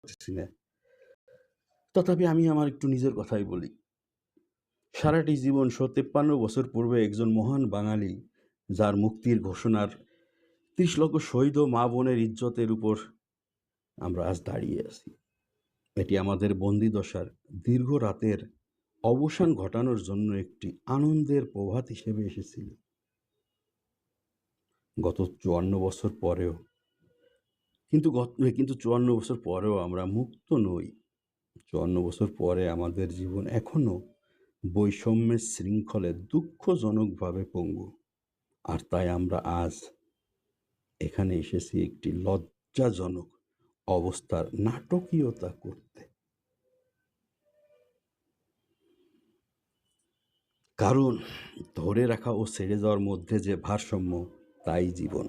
পারতেছি না। তথাপি আমি আমার একটু নিজের কথাই বলি। সারাটি জীবন ১৫ বছর পূর্বে একজন মহান বাঙালি, যার মুক্তির ঘোষণার ৩০ লক্ষ শহীদ ও মা বোনের ইজ্জতের উপর আমরা আজ দাঁড়িয়ে আছি। এটি আমাদের বন্দিদশার দীর্ঘ রাতের অবসান ঘটানোর জন্য একটি আনন্দের প্রভাত হিসেবে এসেছিল। গত ৫৪ বছর পরেও কিন্তু ৫৪ বছর পরেও আমরা মুক্ত নই। ৫৪ বছর পরে আমাদের জীবন এখনো বৈষম্যের শৃঙ্খলে দুঃখজনকভাবে পঙ্গু। আর তাই আমরা আজ এখানে এসেছি একটি লজ্জাজনক অবস্থার নাটকীয়তা করতে। কারণ ধরে রাখা ও ছেড়ে যাওয়ার মধ্যে যে ভারসাম্য, তাই জীবন।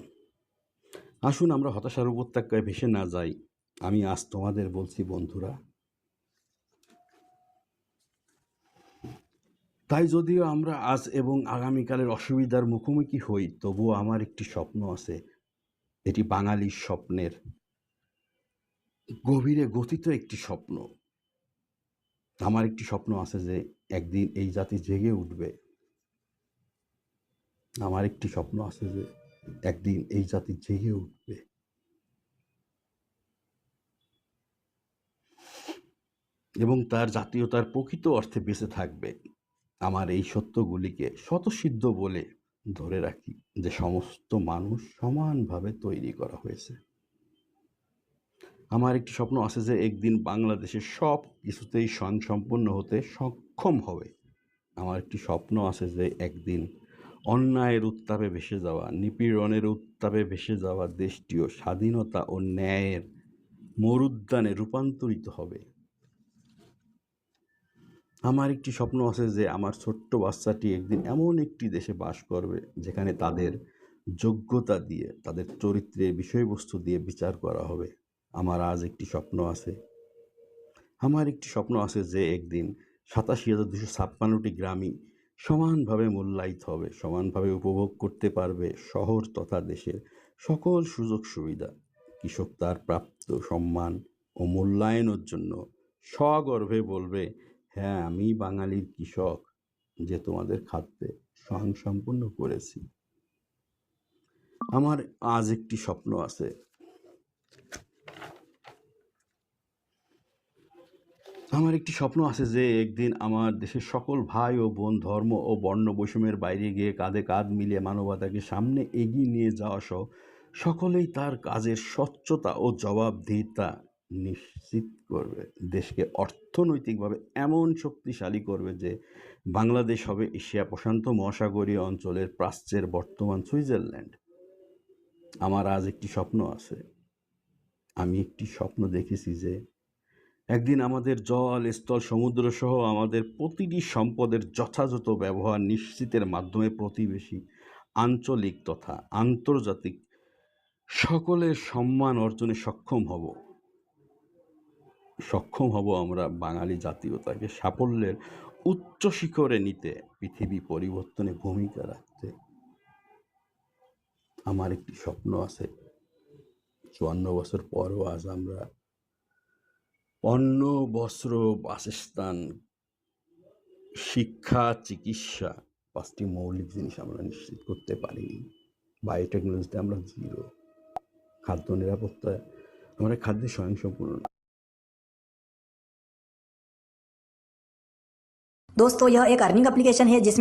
আসুন আমরা হতাশার উপত্যকায় ভেসে না যাই। আমি আজ তোমাদের বলছি বন্ধুরা, তাই যদিও আমরা আজ এবং আগামীকালের অসুবিধার মুখোমুখি হই, তবুও আমার একটি স্বপ্ন আছে। এটি বাঙালির স্বপ্নের গভীরে গথিত একটি স্বপ্ন। আমার একটি স্বপ্ন আছে যে একদিন এই জাতি জেগে উঠবে। আমার একটি স্বপ্ন আছে যে একদিন এই জাতি জেগে উঠবে এবং তার জাতীয়তার প্রকৃত অর্থে বেঁচে থাকবে। আমার এই সত্যগুলিকে স্বতঃসিদ্ধ বলে ধরে রাখি যে সমস্ত মানুষ সমানভাবে তৈরি করা হয়েছে। আমার একটি স্বপ্ন আছে যে একদিন বাংলাদেশের সব কিছুতেই স্বয়ংসম্পূর্ণ হতে সক্ষম হবে। আমার একটি স্বপ্ন আছে যে একদিন অন্যায়ের উত্তাপে ভেসে যাওয়া, নিপীড়নের উত্তাপে ভেসে যাওয়া দেশটিও স্বাধীনতা ও ন্যায়ের মরুদ্যানে রূপান্তরিত হবে। আমার একটি স্বপ্ন আছে যে আমার ছোট্ট বাচ্চাটি একদিন এমন একটি দেশে বাস করবে যেখানে তাদের যোগ্যতা দিয়ে, তাদের চরিত্রের বিষয়বস্তু দিয়ে বিচার করা হবে। আমার আজ একটি স্বপ্ন আছে। আমার একটি স্বপ্ন আছে যে একদিন ৮৭,২৫৬টি গ্রামই সমানভাবে মূল্যায়িত হবে, সমানভাবে উপভোগ করতে পারবে শহর তথা দেশের সকল সুযোগ সুবিধা। কৃষক তার প্রাপ্ত সম্মান ও মূল্যায়নের জন্য সগর্বে বলবে, হ্যাঁ, আমি বাঙালির কৃষক যে তোমাদের খাদ্যে স্বয়ংসম্পূর্ণ করেছি। আমার আজ একটি স্বপ্ন আছে। আমার একটি স্বপ্ন আছে যে একদিন আমার দেশের সকল ভাই ও বোন ধর্ম ও বর্ণ বৈষম্যের বাইরে গিয়ে কাঁধে কাঁধ মিলিয়ে মানবতাকে সামনে এগিয়ে নিয়ে যাওয়া সহ সকলেই তার কাজের স্বচ্ছতা ও জবাবদিহিতা নিশ্চিত করবে। দেশকে অর্থনৈতিকভাবে এমন শক্তিশালী করবে যে বাংলাদেশ হবে এশিয়া প্রশান্ত মহাসাগরীয় অঞ্চলের প্রাচ্যের বর্তমান সুইজারল্যান্ড। আমার আজ একটি স্বপ্ন আছে। আমি একটি স্বপ্ন দেখেছি যে একদিন আমাদের জল, স্থল, সমুদ্র সহ আমাদের প্রতিটি সম্পদের যথাযথ ব্যবহার নিশ্চিতের মাধ্যমে প্রতিবেশী, আঞ্চলিক তথা আন্তর্জাতিক সকলের সম্মান অর্জনে সক্ষম হব আমরা বাঙালি জাতীয়তাকে সাফল্যের উচ্চ শিখরে নিতে, পৃথিবী পরিবর্তনে ভূমিকা রাখতে। আমার একটি স্বপ্ন আছে। ৫৪ বছর পরও আজ আমরা অন্ন, বস্ত্র, বাসস্থান, শিক্ষা, চিকিৎসা, ৫টি মৌলিক জিনিস আমরা নিশ্চিত করতে পারিনি। বায়োটেকনোলজিতে আমরা জিরো। খাদ্য নিরাপত্তায় আমরা খাদ্যে স্বয়ংসম্পূর্ণ না। दोस्तों यह एक अर्निंग एप्लीकेशन है जिसमें